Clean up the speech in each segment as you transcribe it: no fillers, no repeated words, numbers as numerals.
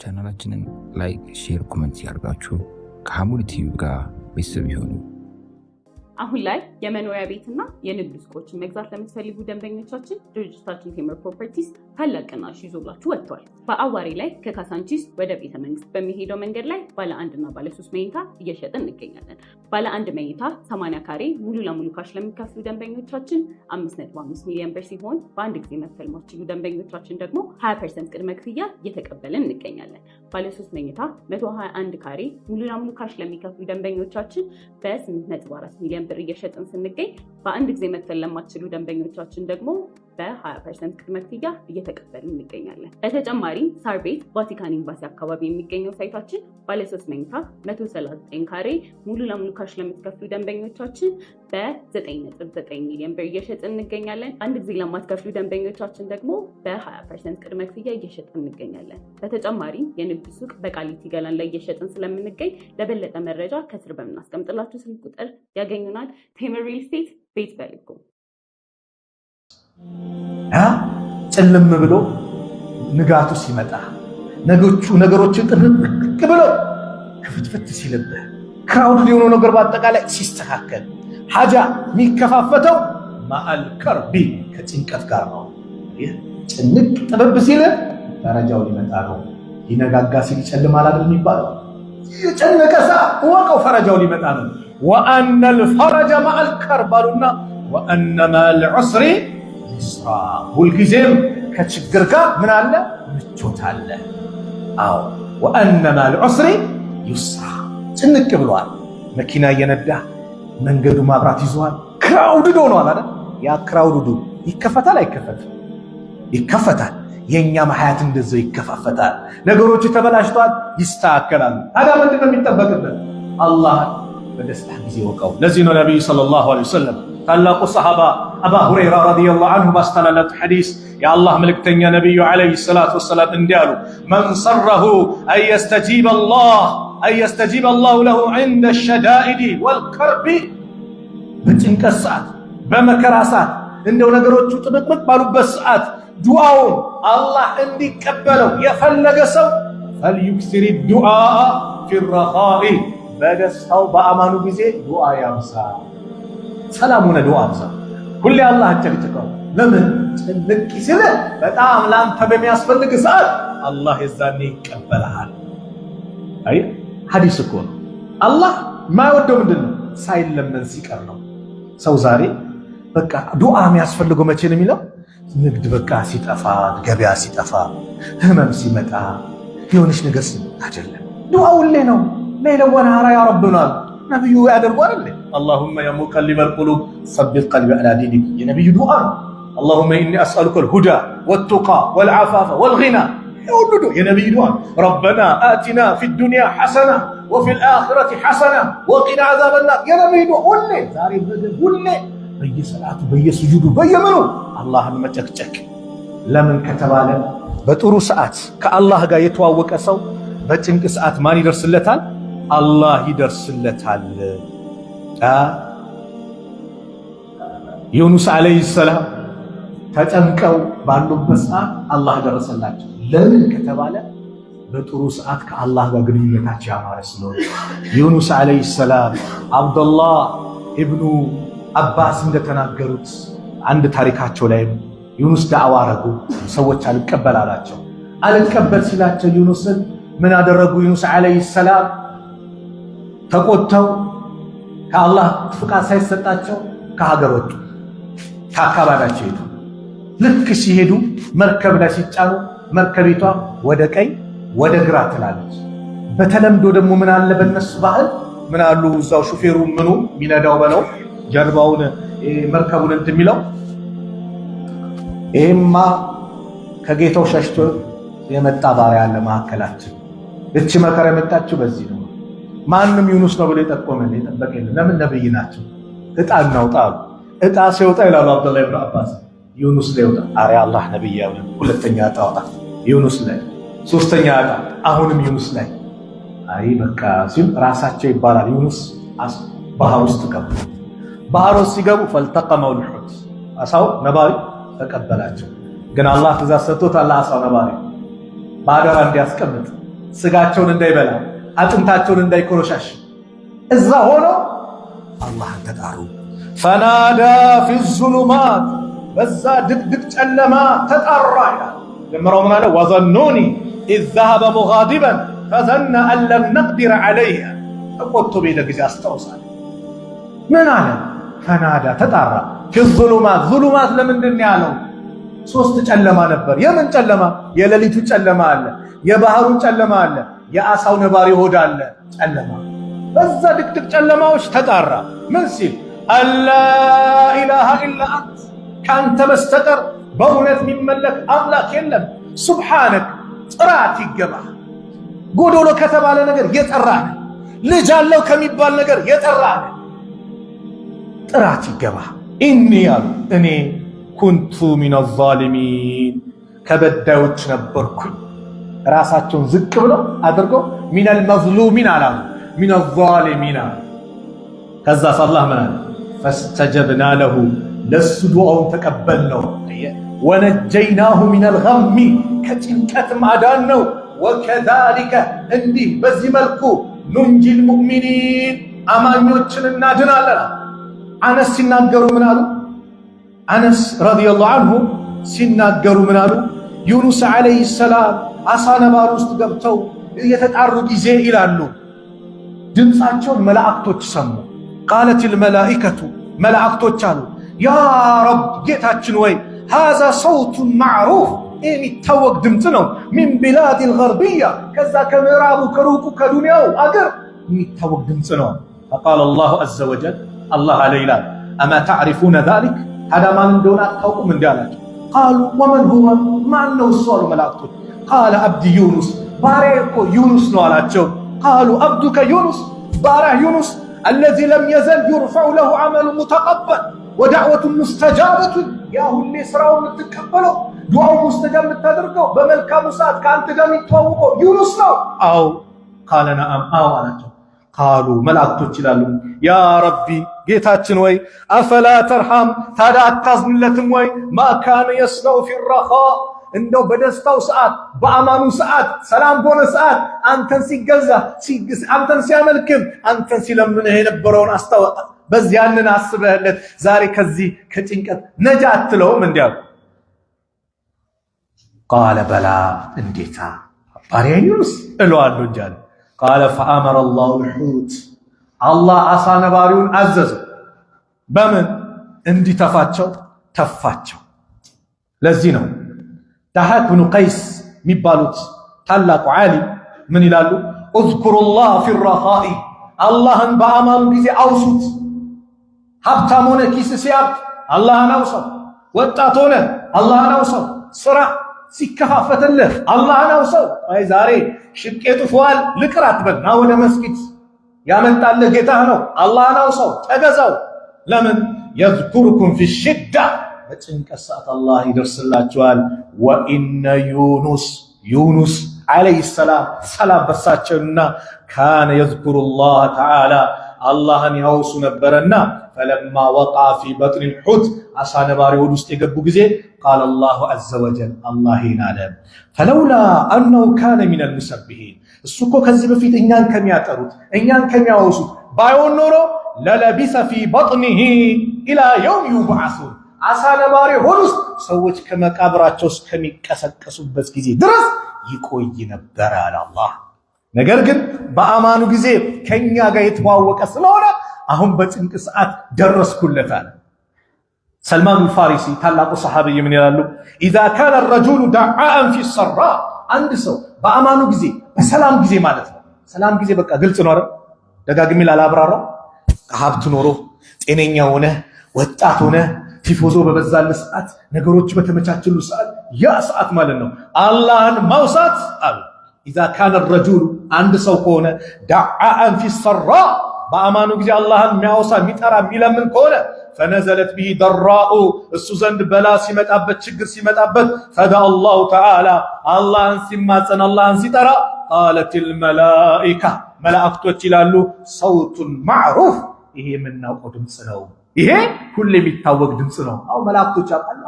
ቻናላችንን ላይክ፣ ሼር፣ ኮሜንት ያርጋችሁ ከሐሙድ ቲዩብ ጋር ቤተሰብ ይሁኑ። አሁን ላይ የመኖሪያ ቤትና የንግድ ሱቆችን መግዛት ለምትፈልጉ ደንበኞቻችን ድርጅታችን ቴምር ፕሮፐርቲስ ታላቅ ቅናሽ ይዞላችሁ ወጥቷል። በአዋሬ ላይ ከካሳንቺስ ወደ ቤተ መንግስት በሚሄደው መንገድ ላይ ባለ 1 እና ባለ 3 መኝታ እየሸጥን እንገኛለን። ባለ 1 መኝታ 80 ካሬ ሙሉ ለሙሉ ካሽ ለሚከፍሉ ደንበኞቻችን 5.5 ሚሊዮን ብር ሲሆን በአንድ ጊዜ መክፈል ማትችሉ ደንበኞቻችን ደግሞ 20% ቅድመ ክፍያ እየተቀበልን እንገኛለን። ባለ 3 መኝታ 121 ካሬ ሙሉ ለሙሉ ካሽ ለሚከፍሉ ደንበኞቻችን በ8.4 ሚሊዮን ብር እየሸጥን ስንገኝ በአንድ ጊዜ መክፈል ለማትችሉ ደንበኞቻችን ደግሞ በ20% ቅድመ ክፍያ እየተቀበልን እንገኛለን። በተጨማሪም ሳር ቤት ቫቲካን ኤምባሲ አካባቢ የሚገኘው ሳይታችን ባለ 3 መኝታ 139 ካሬ ሙሉ ለሙሉ ካሽ ለምትከፍሉ ደንበኞቻችን በ9.9 ሚሊዮን ብር እየሸጥን እንገኛለን። አንድ ጊዜ ለማትከፍሉ ደንበኞቻችን ደግሞ በ20% ቅድመ ክፍያ እየሸጥን እንገኛለን። በተጨማሪም የንግድ ሱቅ በቃሊቲ ገላን ላይ እየሸጥን ስለምንገኝ ለበለጠ መረጃ ከስር በምናስቀምጥላችሁ ስልክ ቁጥር ያገኙናል። ቴምር ሪል ስቴት ቤት በልኩ። ጨለም ብሎ ንጋቱ ሲመጣ ነገሮችን ጥርቅ ብሎ ክፍትፍት ሲልብህ ክራውድ የሆነው ነገር በአጠቃላይ ሲስተካከል ሐጃ የሚከፋፈተው ማአል ከርቢ ከጭንቀት ጋር ነው። ጭንቅ ጥበብ ሲል ፈረጃው ሊመጣ ነው። ይነጋጋ ሲል ይጨልማል አይደል የሚባለው? የጨነቀሳ ወቀው ፈረጃው ሊመጣ ነው። ወአነ الفرج مع الكرب አሉና ወአነ مع العسر يسرا ሁልጊዜም ከችግር ጋር ምን አለ? ምቾት አለ። አዎ ወአነ مع العسر يسرا ጭንቅ ብሏል። መኪና እየነዳ መንገዱ ማብራት ይዟል። ክራውድ ሆኗል አይደል? ያ ክራውድ ይከፈታል አይከፈትም? ይከፈታል። የኛም ሐያት እንደዛው ይከፋፈታል። ነገሮች ተበላሽቷል፣ ይስተካከላል። ታዲያ ምንድነው የሚጠበቅበት? አላህ በደስታ ጊዜ ወቀው። ለዚህ ነው ነብዩ ሰለላሁ ዐለይሂ ወሰለም ታላቁ ሰሃባ አባ ሁረይራ ረዲየላሁ ዐንሁ ባስተላለፉት ሐዲስ የአላህ መልእክተኛ ነብዩ ዐለይሂ ሰላቱ ወሰላም እንዲህ አሉ፣ መን ሰረሁ አየስተጂበ አላሁ ለሁ ዐንደ الشدائد والكرب በጭንቀት ሰዓት በመከራ ሰዓት እንደው ነገሮቹ ጥብቅብቅ ባሉበት ሰዓት ዱዓውን አላህ እንዲቀበለው የፈለገ ሰው ፈልዩክሲር ዱዓ ፊ الرخاء በደስታው በአማኑ ጊዜ ዱዓ ያብዛ። ሰላም ሆነ ዱዓ ያብዛ። ሁሌ አላህ አጨቅጭቀው። ለምን ጭንቅ ሲል በጣም ላንተ በሚያስፈልግ ሰዓት አላህ የዛኔ ይቀበልሃል። አይ ሐዲስ እኮ ነው። አላህ ማይወደው ምንድነው? ሳይለመን ሲቀር ነው። ሰው ዛሬ በቃ ዱዓ የሚያስፈልገው መቼ ነው የሚለው? ንግድ በቃ ሲጠፋ፣ ገበያ ሲጠፋ፣ ህመም ሲመጣ፣ የሆነች ነገር አይደለም። ዱዓ ሁሌ ነው። ሌላ ወናራ ያ ረብና ነብዩ ያደርጉ አይደል? اللهم يا مقلب القلوب ثبت قلبي على دينك የነብዩ ዱዓ። اللهم اني اسالك الهدى والتقى والعفاف والغنى يقول የነብዩ ዱዓ። ربنا آتنا في الدنيا حسنة وفي الآخرة حسنة وقنا عذاب النار የነብዩ ዱዓ ሁሌ ዛሬ ሁሌ በየሰላቱ በየሱጁዱ በየምኑ አላህን መጨቅጨቅ። ለምን ከተባለ በጥሩ ሰዓት ከአላህ ጋር የተዋወቀ ሰው በጭንቅ ሰዓት ማን ይደርስለታል? አላህ ይደርስለታል። ዩኑስ አለይሂ ሰላም ተጨንቀው ባሉበት ሰዓት አላህ ደረሰላቸው። ለምን ከተባለ በጥሩ ሰዓት ከአላህ ጋር ግንኙነታቸው ያማረ ስለሆነ። ዩኑስ አለይሂ ሰላም አብዱላህ ኢብኑ አባስ እንደተናገሩት አንድ ታሪካቸው ላይ ዩኑስ ዳዕዋ አረጉ። ሰዎች አልቀበል አላቸው። አልቀበል ሲላቸው ዩኑስን ምን አደረጉ? ዩኑስ አለይሂ ሰላም ተቆጥተው ከአላህ ፍቃድ ሳይሰጣቸው ከሀገር ወጡ፣ ከአካባቢያቸው ሄዱ። ልክ ሲሄዱ መርከብ ላይ ሲጫኑ መርከቢቷ ወደ ቀኝ ወደ ግራ ትላለች። በተለምዶ ደግሞ ምን አለ በእነሱ ባህል ምን አሉ እዛው ሹፌሩ ምኑ ሚነዳው በለው ጀርባውን መርከቡን እንትን የሚለው ይሄማ ከጌታው ሸሽቶ የመጣ ባሪያ አለ መካከላችን። እቺ መከራ የመጣችው በዚህ ነው። ማንም ዩኑስ ነው ብሎ የጠቆመን የጠበቀን ለምን ነብይ ናቸው። እጣ እናውጣ። እጣ ሲወጣ ይላሉ አብዱላህ ኢብኑ አባስ ዩኑስ ላይ ወጣ። አረ አላህ ነብይ ያው ሁለተኛ እጣ ወጣ ዩኑስ ላይ፣ ሶስተኛ እጣ አሁንም ዩኑስ ላይ። አይ በቃ ሲል ራሳቸው ይባላል ዩኑስ ባህር ውስጥ ገቡ። ባህር ውስጥ ሲገቡ ፈልተቀመው ልሑት አሳው ነባሪ ተቀበላቸው። ግን አላህ ትእዛዝ ሰጥቶታል። አሳው ነባሪ ባደራ እንዲያስቀምጥ ስጋቸውን እንዳይበላ አጥንታቸውን እንዳይኮረሻሽ እዛ ሆኖ አላህን ተጣሩ። ፈናዳ ፊ ዙሉማት በዛ ድቅድቅ ጨለማ ተጣራ ይላል። ጀመረው ምን አለ? ወዘኑኒ ኢዝ ዘሀበ ሙጋዲበን ፈዘነ አን ለም ነቅዲር ዐለይህ ተቆጥቶ በሄደ ጊዜ አስታውሳል። ምን አለ? ፈናዳ ተጣራ ፊ ዙሉማት። ዙሉማት ለምንድን ነው ያለው? ሶስት ጨለማ ነበር። የምን ጨለማ? የሌሊቱ ጨለማ አለ፣ የባህሩ ጨለማ አለ፣ የአሳው ነባሪ ሆድ አለ ጨለማ። በዛ ድቅድቅ ጨለማዎች ተጣራ። ምን ሲል? አላ ኢላሃ ኢላ አንት ካንተ በስተቀር በእውነት የሚመለክ አምላክ የለም። ሱብሓነክ ጥራት ይገባ። ጎዶሎ ከተባለ ነገር የጠራህ፣ ልጅ አለው ከሚባል ነገር የጠራህ ጥራት ይገባ። ኢኒ ያሉ እኔ ኩንቱ ሚነ ዛሊሚን ከበዳዮች ነበርኩኝ። ራሳቸውን ዝቅ ብለው አድርገው ሚነል መዝሉሚን አላሉ፣ ሚነ ዛሊሚን አሉ። ከዛስ አላህ ምን አለ? ፈስተጀብና ለሁ ለሱ ዱዓውን ተቀበልነው። ወነጀይናሁ ሚነል ገሚ ከጭንቀትም አዳነው። ወከዛሊከ እንዲህ በዚህ መልኩ ኑንጂል ሙእሚኒን አማኞችን እናድናለን። አነስ ሲናገሩ ምን አሉ? አነስ ረዲየላሁ አንሁ ሲናገሩ ምን አሉ? ዩኑስ ዓለይሂ ሰላም አሳ ነባር ውስጥ ገብተው የተጣሩ ጊዜ ይላሉ ድምፃቸውን መላእክቶች ሰሙ። ቃለቲል መላኢከቱ መላእክቶች አሉ ያ ረብ ጌታችን ወይ ሃዛ ሰውቱን ማዕሩፍ የሚታወቅ ድምፅ ነው። ሚን ቢላዲል ገርቢያ ከዛ ከምዕራቡ ከሩቁ ከዱንያው አገር የሚታወቅ ድምፅ ነው። ፈቃለ አላሁ ዐዘ ወጀል አላህ አለ ይላል አማ ተዕሪፉነ ዛሊክ ታዲያ ማን እንደሆነ አታውቁም እንዲህ አላቸው። ቃሉ ወመን ሁወ ማን ነው እሱ አሉ መላእክቶች። ቃለ አብዲ ዩኑስ ባሪያ እኮ ዩኑስ ነው አላቸው። ቃሉ አብዱከ ዩኑስ ባሪያ ዩኑስ አለዚ ለም የዘል ዩርፈዑ ለሁ ዐመሉ ሙተቀበል ወዳዕወቱ ሙስተጃበቱን ያ ሁሌ ስራው የምትቀበለው ዱዓው ሙስተጃብ የምታደርገው በመልካሙ ሰዓት ከአንተ ጋር የሚተዋወቀው ዩኑስ ነው። አው ቃለ ነዓም አው አላቸው። ቃሉ መላእክቶች ይላሉ ያ ረቢ ጌታችን ወይ አፈላ ተርሐም ታዲያ አታዝንለትም ወይ? ማካነ የስነው ፊረኻ እንደው በደስታው ሰዓት በአማኑ ሰዓት ሰላም በሆነ ሰዓት አንተን ሲገዛ አንተን ሲያመልክም አንተን ሲለምንህ የነበረውን አስታወቀ። በዚህ ያንን አስበህለት ዛሬ ከዚህ ከጭንቀት ነጃ አትለውም እንዲያሉ ቃለ በላ እንዴታ ባሪያ ዩኑስ እለዋለሁ እንጂ አለ። ቃለ ፈአመረ አላሁ ልሑት አላህ አሳ ነባሪውን አዘዘው በምን እንዲተፋቸው ተፋቸው። ለዚህ ነው ዳሃክ ብኑ ቀይስ የሚባሉት ታላቁ ዓሊም ምን ይላሉ? እዝኩሩላህ ፊረኻኢ አላህን በአማኑ ጊዜ አውሱት። ሀብታም ሆነ ኪስ ሲያብጥ አላህን አውሰው። ወጣት ሆነ አላህን አውሰው። ስራ ሲከፋፈትልህ አላህን አውሰው። አይ ዛሬ ሽቄ ጥፏል ልቅር አትበል፣ ና ወደ መስጊድ ያመጣልህ ጌታህ ነው። አላህን አውሰው፣ ተገዛው። ለምን? የዝኩርኩም ፊ ሽዳ በጭንቀት ሰዓት አላህ ይደርስላችኋል። ወኢነ ዩኑስ ዓለይሂ ሰላም ሰላም በሳቸውና ካነ የዝኩሩላህ ተዓላ አላህን ያውሱ ነበረና ፈለማ ወቃ ፊ በጥኒል ሑት አሳ ነባሪ ሆድ ውስጥ የገቡ ጊዜ ቃለ አላሁ ዐዘ ወጀል አላህ አለ ፈለውላ አነሁ ካነ ሚነል ሙሰቢሒን እሱ እኮ ከዚህ በፊት እኛን ከሚያጠሩት እኛን ከሚያወሱት ባይሆን ኖሮ ለለቢሰ ፊ በጥኒሂ ኢላ የውም ዩብዓሱን አሳ ነባሪ ሆድ ውስጥ ሰዎች ከመቃብራቸው እስከሚቀሰቀሱበት ጊዜ ድረስ ይቆይ ነበር አለ አላህ። ነገር ግን በአማኑ ጊዜ ከኛ ጋር የተዋወቀ ስለሆነ አሁን በጭንቅ ሰዓት ደረስኩለታል። ሰልማን አልፋሪሲ ታላቁ ሰሃቢ ምን ይላሉ? ኢዛ ካነ الرجل دعاء في السراء አንድ ሰው በአማኑ ጊዜ በሰላም ጊዜ ማለት ነው። ሰላም ጊዜ በቃ ግልጽ ነው አይደል? ደጋግሜ ላላብራራው። ሀብት ኖሮ ጤነኛ ሆነ ወጣት ሆነ ቲፎዞ በበዛለ ሰዓት ነገሮች በተመቻቸሉ ሰዓት ያ ሰዓት ማለት ነው አላህን ማውሳት አሉ። ኢዛ ካነ الرجل አንድ ሰው ከሆነ دعاء في السراء በአማኑ ጊዜ አላህን የሚያወሳ የሚጠራ የሚለምን ከሆነ ፈነዘለት ቢሂ ደራኡ እሱ ዘንድ በላ ሲመጣበት ችግር ሲመጣበት ፈዳ አላሁ ተዓላ አላህን ሲማጸን አላህን ሲጠራ ቃለቲል መላኢካ መላእክቶች ይላሉ ሰውቱን ማዕሩፍ ይሄ የምናውቀው ድምፅ ነው። ይሄ ሁሌ የሚታወቅ ድምፅ ነው። አው መላእክቶች ያውቃሉ።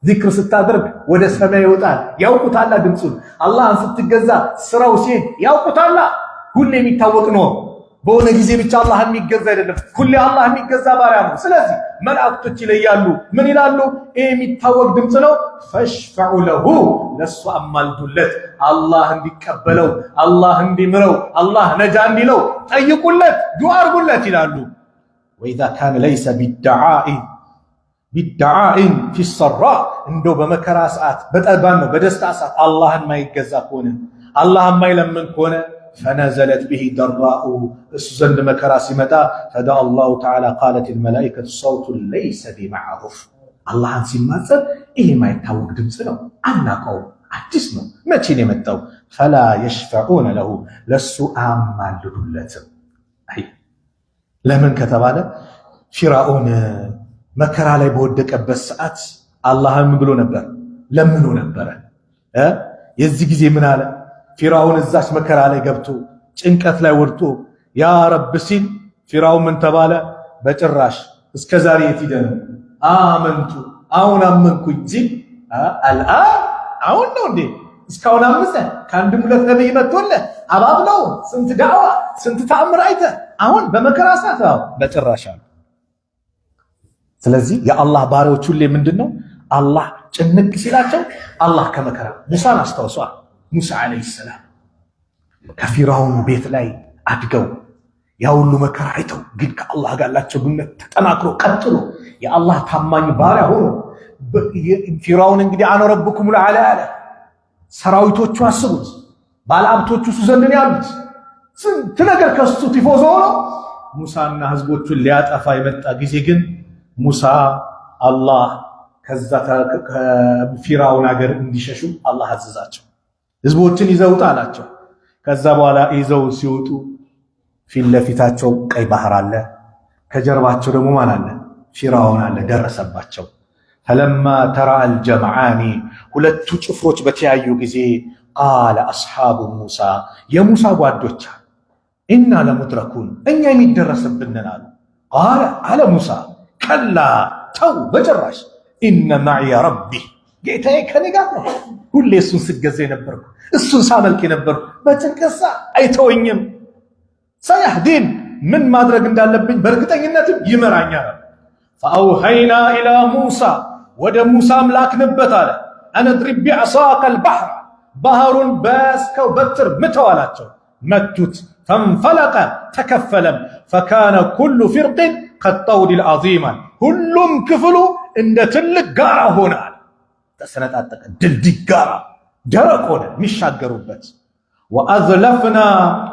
ዚክር ስታደርግ ወደ ሰማይ ይወጣል፣ ያውቁታል ድምጹን። አላህን ስትገዛ ስራው ሲሄድ ያውቁታል። ሁሌ የሚታወቅ ነው። በሆነ ጊዜ ብቻ አላህ የሚገዛ አይደለም፣ ሁሌ አላህ የሚገዛ ባሪያ ነው። ስለዚህ መላእክቶች ይለያሉ። ምን ይላሉ? ይሄ የሚታወቅ ድምጽ ነው። ፈሽፈዑ ለሁ ለሱ አማልዱለት፣ አላህ እንዲቀበለው፣ አላህ እንዲምረው፣ አላህ ነጃ እንዲለው ጠይቁለት፣ ዱዓ አርጉለት ይላሉ። ወኢዛ ካነ ለይሰ ቢደዓኢን ፊሰራ እንደው በመከራ ሰዓት በጠባን ነው በደስታ ሰዓት አላህን ማይገዛ ከሆነ አላህን ማይለምን ከሆነ ፈነዘለት ቢሂ ደራኡ እሱ ዘንድ መከራ ሲመጣ ፈዳ አላሁ ተዓላ ቃለት ልመላኢከቱ ሰውቱ ለይሰ ቢመዕሩፍ አላህን ሲማጸን ይሄ ማይታወቅ ድምፅ ነው፣ አናውቀውም፣ አዲስ ነው፣ መቼ ነው የመጣው? ፈላ የሽፈዑነ ለሁ ለሱ አያማልዱለትም። ለምን ከተባለ ፊርዓውን መከራ ላይ በወደቀበት ሰዓት አላህም ብሎ ነበር፣ ለምኖ ነበረ። የዚህ ጊዜ ምን አለ? ፊርዓውን እዛች መከራ ላይ ገብቶ ጭንቀት ላይ ወድቆ ያ ረብ ሲል ፊርዓውን ምን ተባለ? በጭራሽ እስከ ዛሬ የት ሄደ ነው? አመንቱ አሁን አመንኩኝ ሲል አልአን አሁን ነው እንዴ? እስካሁን አምፀ ከአንድም ሁለት ነብይ መጥቶልህ አባብለው ስንት ዳዕዋ ስንት ተአምር አይተህ አሁን በመከራ ሰዓት በጭራሽ አሉ። ስለዚህ የአላህ ባሪያዎች ሁሌ ምንድነው አላህ ጭንቅ ሲላቸው አላህ ከመከራ ሙሳን አስታውሷል። ሙሳ አለይሂ ሰላም ከፊርዓውን ቤት ላይ አድገው ያ ሁሉ መከራ አይተው ግን ከአላህ ጋር ያላቸው ግንኙነት ተጠናክሮ ቀጥሎ የአላህ ታማኝ ባሪያ ሆኖ ፊርዓውን እንግዲህ አነ ረብኩም ለዓላ አለ። ሰራዊቶቹ አስቡት፣ ባለሀብቶቹ እሱ ዘንድ ነው ያሉት። ስንት ነገር ከሱ ቲፎዞ ሆኖ ሙሳና ህዝቦቹን ሊያጠፋ የመጣ ጊዜ ግን ሙሳ አላህ ከዛ ከፊርዓውን ሀገር እንዲሸሹ አላህ አዘዛቸው። ህዝቦችን ይዘውጣ አላቸው። ከዛ በኋላ ይዘው ሲወጡ ፊት ለፊታቸው ቀይ ባህር አለ፣ ከጀርባቸው ደግሞ ማን አለ? ፊርዓውን አለ። ደረሰባቸው። ፈለማ ተራ አልጀምዓኒ ሁለቱ ጭፍሮች በተያዩ ጊዜ ቃለ አስሓቡ ሙሳ የሙሳ ጓዶች ኢና ለሙድረኩን እኛ የሚደረስብንን አሉ። ቃለ አለ ሙሳ ከላ ተው በጭራሽ ኢነ ማዕየ ረቢ ጌታዬ ከኔ ጋር ነው። ሁሌ እሱን ስገዛ የነበርኩ እሱን ሳመልክ የነበርኩ በጭንቀሳ አይተወኝም። ሰያህዲን ምን ማድረግ እንዳለብኝ በእርግጠኝነትም ይመራኛል። ፈአውሀይና ኢላ ሙሳ ወደ ሙሳም ላክንበት አለ አነድሪብ ቢዐሳከ አልባሕር ባህሩን በስከው በትር ምተው አላቸው። መቱት። ፈንፈለቀ ተከፈለም። ፈካነ ኩሉ ፊርቅን ከጠውድ ልዓዚማ ሁሉም ክፍሉ እንደ ትልቅ ጋራ ሆናል። ተሰነጣጠቀ። ድልድይ ጋራ ደረቅ ሆነ የሚሻገሩበት።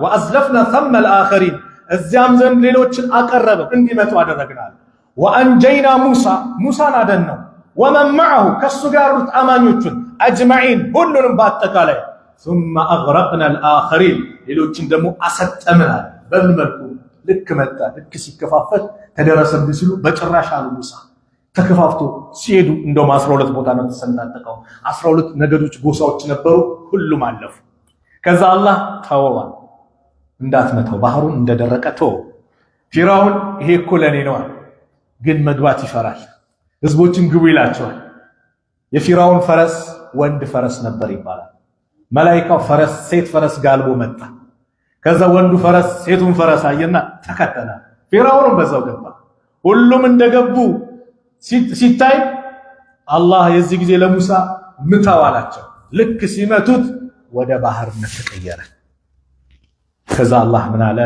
ወአዝለፍና ሰመ ልአኸሪን እዚያም ዘንድ ሌሎችን አቀረበ እንዲመጡ አደረግናል። ወአንጀይና ሙሳ ሙሳን አደን ነው ወመን መዐሁ ከሱ ጋር ያሉት አማኞቹን አጅመዒን ሁሉንም በአጠቃላይ ثم أغرقنا الآخرين ሌሎችን ደግሞ አሰጠምናል። በምን መልኩ? ልክ መጣ ልክ ሲከፋፈል ተደረሰብን ሲሉ በጭራሽ አሉ ሙሳ ተከፋፍቶ ሲሄዱ እንደውም 12 ቦታ ነው ተሰንጣጠቀው። 12 ነገዶች ጎሳዎች ነበሩ፣ ሁሉም አለፉ። ከዛ አላህ ተወዋል፣ እንዳትመተው ባህሩን እንደደረቀ ተወው። ፊርዓውን ይሄ እኮ ለኔ ነው ግን መግባት ይፈራል። ህዝቦችን ግቡ ይላቸዋል። የፊርዓውን ፈረስ ወንድ ፈረስ ነበር ይባላል። መላኢካው ፈረስ ሴት ፈረስ ጋልቦ መጣ። ከዛ ወንዱ ፈረስ ሴቱን ፈረስ አየና ተከተለ። ፊርዓውን በዛው ገባ። ሁሉም እንደገቡ ሲታይ አላህ የዚህ ጊዜ ለሙሳ ምታው አላቸው። ልክ ሲመቱት ወደ ባህርነት ተቀየረ። ከዛ አላህ ምን አለ?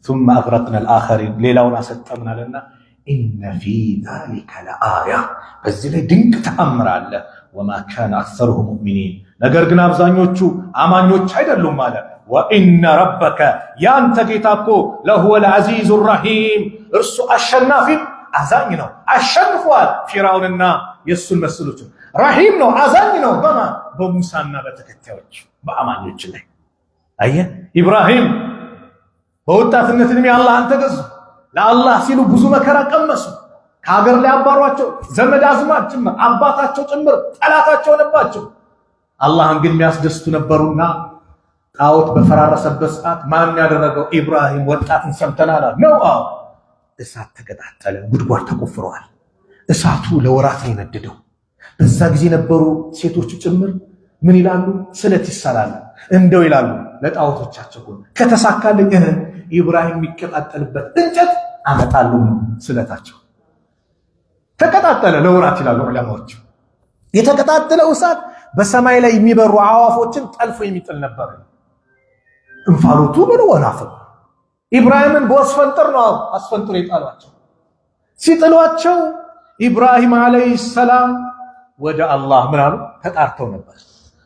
ثم أغرقنا الآخرين ሌላውን አሰጠምናልና ኢነ ፊ ذلك ለአያ በዚህ ላይ ድንቅ ተአምር አለ። ወማ ካነ አክሰሩሁም ሙእሚኒን ነገር ግን አብዛኞቹ አማኞች አይደሉም አለ። ወኢነ ረበከ ያንተ ጌታ እኮ ለሁወል ዐዚዙ ረሂም እርሱ አሸናፊም አዛኝ ነው። አሸንፏል ፊርዓውንና የሱን መስሎች። ረሂም ነው አዛኝ ነው በሙሳና በተከታዮች በአማኞች ላይ። አየህ ኢብራሂም በወጣትነት ዕድሜ አላህን ተገዙ። ለአላህ ሲሉ ብዙ መከራ ቀመሱ። ከሀገር ላይ አባሯቸው፣ ዘመድ አዝማድ ጭምር አባታቸው ጭምር ጠላታቸው ሆነባቸው። አላህን ግን የሚያስደስቱ ነበሩና ጣዖት በፈራረሰበት ሰዓት ማን ያደረገው? ኢብራሂም ወጣትን ሰምተናል ነው። እሳት ተቀጣጠለ፣ ጉድጓድ ተቆፍረዋል። እሳቱ ለወራት ነው የነደደው። በዛ ጊዜ ነበሩ ሴቶቹ ጭምር ምን ይላሉ? ስለት ይሳላሉ። እንደው ይላሉ ለጣዖቶቻቸው ከተሳካልኝ ኢብራሂም የሚቀጣጠልበት እንጨት አመጣለሁ ስለታቸው። ተቀጣጠለ ለወራት ይላሉ ዑለማዎች። የተቀጣጠለው እሳት በሰማይ ላይ የሚበሩ አዋፎችን ጠልፎ የሚጥል ነበር። እንፋሎቱ ምን ወናፈ ኢብራሂምን በወስፈንጥር ነው አስፈንጥሮ የጣሏቸው። ሲጥሏቸው ኢብራሂም አለይሂ ሰላም ወደ አላህ ምን አሉ? ተጣርተው ነበር።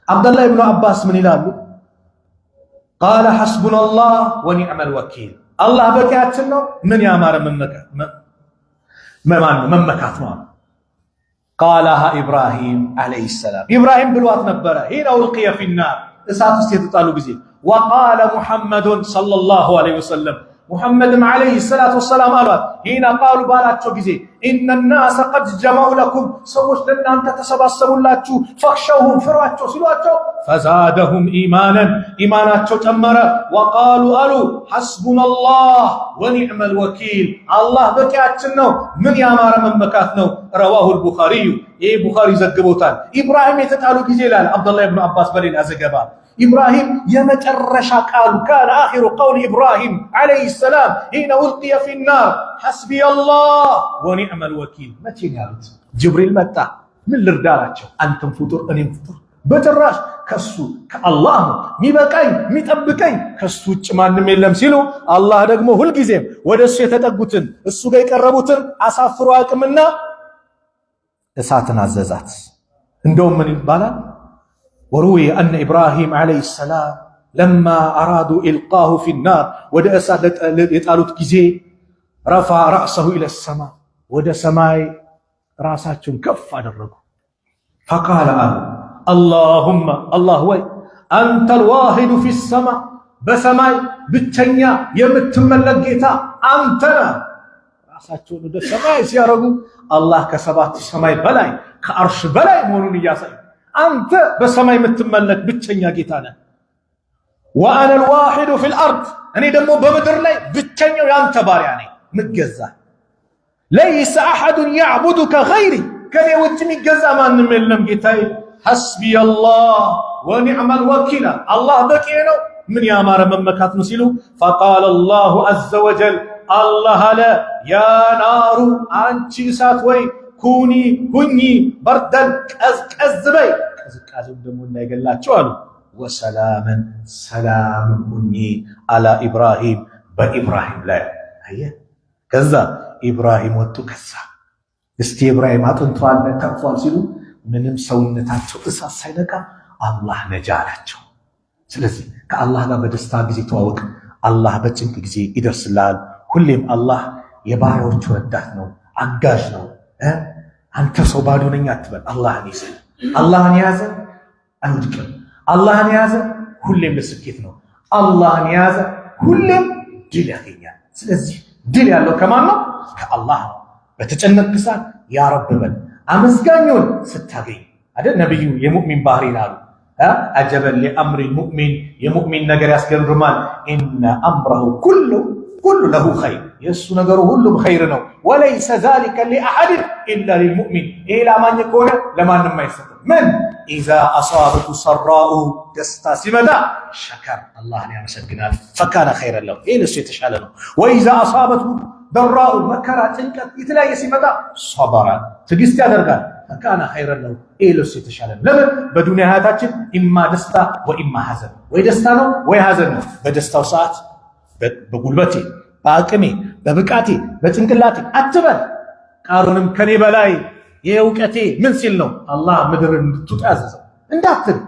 አብደላህ ኢብኑ አባስ ምን ይላሉ? ቃለ ሐስቡነላህ ወኒዕመል ወኪል፣ አላህ በቂያችን ነው፣ ምን ያማረ መመካት ነው። ቃለሃ ኢብራሂም አለይሂ ሰላም፣ ኢብራሂም ብሏት ነበረ ሂነ ውልቅየ ፊናር፣ እሳት ውስጥ የተጣሉ ጊዜ። ወቃለ ሙሐመዱን ሰለላሁ ዐለይሂ ወሰለም፣ ሙሐመድም ዐለይሂ ሰላቱ ወሰላም አሏት ሂነ ቃሉ ባላቸው ጊዜ ኢነ ናሰ ቀድ ጀመዑ ለኩም፣ ሰዎች ለእናንተ ተሰባሰቡላችሁ፣ ፈኽሸውሁም ፍሯቸው ሲሏቸው ፈዛደሁም ኢማናን፣ ኢማናቸው ጨመረ። ወቃሉ አሉ ሐስቡነላህ ወኒዕመል ወኪል፣ አላህ በቂያችን ነው፣ ምን ያማረ መመካት ነው። ረዋሁል ቡኻሪዩ፣ ይህ ቡኻሪ ዘግቦታል። ኢብራሂም የተጣሉ ጊዜ ይላል አብዱላህ ኢብኑ አባስ በሌላ ዘገባ ኢብራሂም የመጨረሻ ቃሉ ካነ አኺሩ ቀውል ኢብራሂም ዐለይሂ ሰላም ሂነ ውልቅየ ፊናር ሐስቢየላህ ወኒዕመል ወኪል። መቼ ነው ያሉት? ጅብሪል መጣ። ምን ልርዳላቸው? አንተም ፍጡር እኔም ፍጡር፣ በጭራሽ ከሱ ከአላህ ነው የሚበቃኝ የሚጠብቀኝ ከሱ ውጭ ማንም የለም ሲሉ አላህ ደግሞ ሁልጊዜም ወደ እሱ የተጠጉትን እሱ ጋር የቀረቡትን አሳፍሮ አቅምና እሳትን አዘዛት። እንደውም ምን ይባላል? ወሩዊ አነ ኢብራሂም ዐለይሂ ሰላም ለማ አራዱ ኢልቃሁ ፊናር፣ ወደ እሳት የጣሉት ጊዜ ረፋ ረእሰሁ ኢለ ሰማ፣ ወደ ሰማይ ራሳቸውን ከፍ አደረጉ። ፈቃለ አሉ አላሁመ፣ አላህ ወይ አንተል ዋሂዱ ፊ ሰማ፣ በሰማይ ብቸኛ የምትመለክ ጌታ አንተና። ራሳቸውን ወደ ሰማይ ሲያረጉ አላህ ከሰባት ሰማይ በላይ ከአርሽ በላይ መሆኑን እያሳዩ አንተ በሰማይ የምትመለክ ብቸኛ ጌታ ነህ። ወአነል ዋሂዱ ፊል አርድ፣ እኔ ደግሞ በምድር ላይ ብቸኛው ያንተ ባሪያ ነኝ ምገዛ። ለይሰ አሐዱን ያዕቡዱከ ገይሪ፣ ከኔ ውጭ የሚገዛ ማንም የለም ጌታዬ። ሐስቢየላህ ወኒዕመል ወኪል፣ አላህ በቂ ነው፣ ምን ያማረ መመካት ነው ሲሉ ፈቃለ አላሁ ዐዘ ወጀል፣ አላህ አለ ያ ናሩ፣ አንቺ እሳት ወይ ኩኒ ሁኚ፣ በርደን ቀዝቀዝ በይ፣ ቅዝቃዜም ደግሞ እንዳይገላቸው አሉ። ወሰላመን፣ ሰላም ሁኚ አላ ኢብራሂም፣ በኢብራሂም ላይ። አየህ፣ ከዛ ኢብራሂም ወጡ። ከዛ እስቲ ኢብራሂም አጥንቷል ተርፏል ሲሉ ምንም ሰውነታቸው እሳት ሳይነካ አላህ ነጃ አላቸው። ስለዚህ ከአላህ ጋር በደስታ ጊዜ ተዋወቅ፣ አላህ በጭንቅ ጊዜ ይደርስልሃል። ሁሌም አላህ የባሪያዎቹ ረዳት ነው፣ አጋዥ ነው። አንተ ሰው ባዶ ነኝ አትበል። አላህን ይዘ አላህን የያዘ አይወድቅም። አላህን የያዘ ሁሌም ለስኬት ነው። አላህን የያዘ ሁሌም ድል ያገኛል። ስለዚህ ድል ያለው ከማን ነው? ከአላህ ነው። በተጨነቅ ሰዓት ያ ረብ በል። አመስጋኙን ስታገኝ አይደል ነብዩ የሙእሚን ባህሪ ይላሉ። አጀበን ሊአምሪ ሙእሚን፣ የሙእሚን ነገር ያስገርማል። ኢነ አምረሁ ኩሉ ለሁ ኸይር፣ የእሱ ነገሩ ሁሉም ኸይር ነው። ወለይሰ ዛሊከ ሊአሐድን ኢላ ሊልሙእሚን፣ ይሄ ላማኝ ከሆነ ለማንም አይሰጥም። ምን ኢዛ አሳበቱ ሰራኡ፣ ደስታ ሲመጣ ሸከር፣ አላህን ያመሰግናል። ፈካነ ኸይረን ለሁ፣ ይህ ለእሱ የተሻለ ነው። ወኢዛ አሳበቱ ደራኡ፣ መከራ ጭንቀት የተለያየ ሲመጣ ሰበረ፣ ትዕግስት ያደርጋል። ፈካነ ኸይረን ለሁ፣ ይህ ለእሱ የተሻለ ነው። ለምን በዱንያ ሀያታችን ኢማ ደስታ ወኢማ ሐዘን፣ ወይ ደስታ ነው ወይ ሐዘን ነው። በደስታው ሰዓት በጉልበቴ በአቅሜ በብቃቴ በጭንቅላቴ አትበል። ቃሩንም ከኔ በላይ የእውቀቴ ምን ሲል ነው አላህ ምድርን እንድትውጣ ያዘዘው እንዳትል።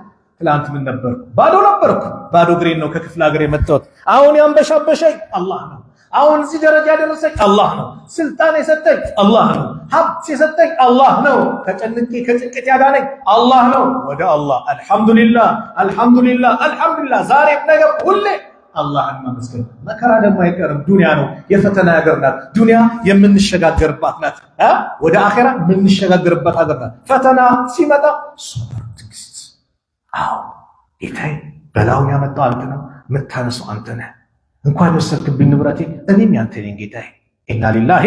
ትላንት ምን ነበርኩ? ባዶ ነበርኩ። ባዶ እግሬን ነው ከክፍለ ሀገር የመጣሁት። አሁን ያንበሻበሸኝ አላህ ነው። አሁን እዚህ ደረጃ ያደረሰኝ አላህ ነው። ስልጣን የሰጠኝ አላህ ነው። ሀብት የሰጠኝ አላህ ነው። ከጭንቀት ያዳነኝ አላህ ነው። ወደ አላህ አልሐምዱሊላህ አልሐምዱሊላህ አልሐምዱሊላህ። ዛሬም ነገም ሁሌ አላህን ማመስገን። መከራ ደግሞ አይቀርም። ዱንያ ነው፣ የፈተና ሀገር ናት። ዱንያ የምንሸጋገርባት ናት። ወደ አኼራ የምንሸጋገርበት ሀገር ናት። ፈተና ሲመጣ ሶብር፣ ትዕግስት። አዎ ጌታዬ፣ በላውን ያመጣው አንተ ነው፣ የምታነሰው አንተ ነህ። እንኳን የወሰድክብኝ ንብረቴ እኔም ያንተ ነኝ ጌታዬ። ኢና ሊላሂ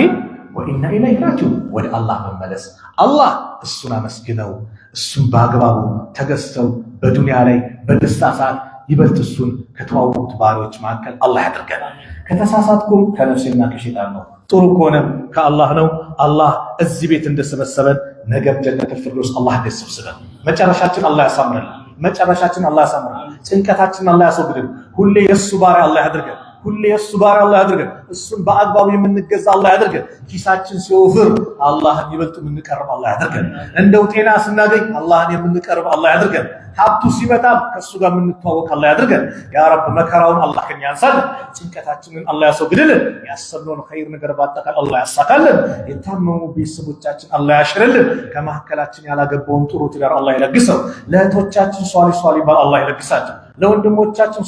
ወኢና ኢለይሂ ራጂዑን ወደ አላህ መመለስ። አላህ እሱን አመስግነው እሱን በአግባቡ ተገዝተው በዱንያ ላይ በደስታ ሰዓት ይበልጥ እሱን ከተዋወቁት ባሪዎች መካከል አላህ ያድርገን። ከተሳሳትኩም ከነፍሴና ከሸይጣን ነው፣ ጥሩ ከሆነም ከአላህ ነው። አላህ እዚህ ቤት እንደሰበሰበን ነገም ጀነቱል ፊርደውስ አላህ እንደሰበሰበን። መጨረሻችን አላህ ያሳምረን። መጨረሻችን አላህ ያሳምረን። ጭንቀታችንን አላህ ያስወግድን። ሁሌ የሱ ባሪያ አላህ ያድርገን። ሁሌ የሱ ባሪያ አላህ ያድርገን። እሱን በአግባቡ የምንገዛ አላህ ያድርገን። ኪሳችን ሲወፍር አላህን ይበልጥ የምንቀርብ አላህ ያድርገን። እንደው ጤና ስናገኝ አላህን የምንቀርብ አላህ ያድርገን። ሀብቱ ሲመጣም ከሱ ጋር የምንተዋወቅ አላህ ያድርገን። ያ ረብ መከራውን አላህ ከኛ ያንሳልን። ጭንቀታችንን አላህ ያስወግድልን። ያሰብነውን ኸይር ነገር ባጠቃላይ አላህ ያሳካልን። የታመሙ ቤተሰቦቻችን አላህ ያሽርልን። ከመካከላችን ያላገባውን ጥሩ ትዳር አላህ ይለግሰው። ለእህቶቻችን ሷሊህ ባል አላህ ይለግሳቸው። ለወንድሞቻችን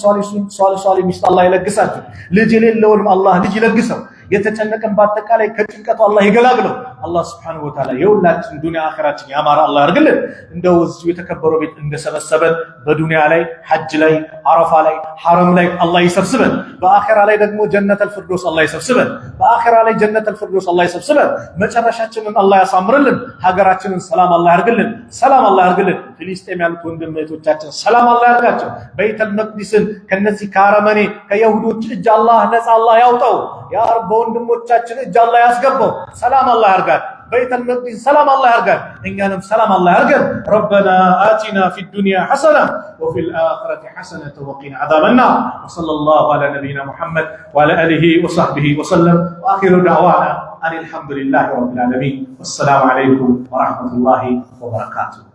ሷሊህ ሚስት አላህ ይለግሳቸው። ልጅ የሌለውንም አላህ ልጅ ይለግሰው። የተጨነቀን በአጠቃላይ ከጭንቀቱ አላህ ይገላግለው። አላህ Subhanahu Wa Ta'ala የሁላችን ዱንያ አኺራችን ያማረ አላህ ያርግልን። እንደው እዚሁ የተከበረው ቤት እንደሰበሰበን በዱንያ ላይ ሐጅ ላይ አረፋ ላይ ሐረም ላይ አላህ ይሰብስበን። በአኺራ ላይ ደግሞ ጀነቱል ፊርደውስ አላህ ይሰብስበን። በአኺራ ላይ ጀነቱል ፊርደውስ አላህ ይሰብስበን። መጨረሻችንን አላህ ያሳምርልን። ሀገራችንን ሰላም አላህ ያርግልን። ሰላም አላህ ያርግልን። ፍልስጤም ያሉት ወንድም እህቶቻችን ሰላም አላህ ያርጋቸው። በይተል መቅዲስን ከነዚህ ከአረመኔ ከይሁዶች እጅ አላህ ነፃ አላህ ያውጣው። ያ ረብ በወንድሞቻችን እጅ አላህ ያስገባው። ሰላም አላህ ያርጋል። በይተል መቅዲስ ሰላም አላህ ያርጋል። እኛንም ሰላም አላህ ያርገን። ረበና አቲና ፊድ ዱንያ ሐሰና ወፊል አኺረቲ ሐሰነተ ወቂና ዐዛበን ናር። ወሰለላሁ ዐላ ነቢይና ሙሐመድ ወዐላ አሊሂ ወሰህቢሂ ወሰለም። ወአኺሩ ደዕዋና አኒል ሐምዱሊላሂ ረቢል ዓለሚን። ወሰላሙ ዐለይኩም ወረሕመቱላሂ ወበረካቱሁ።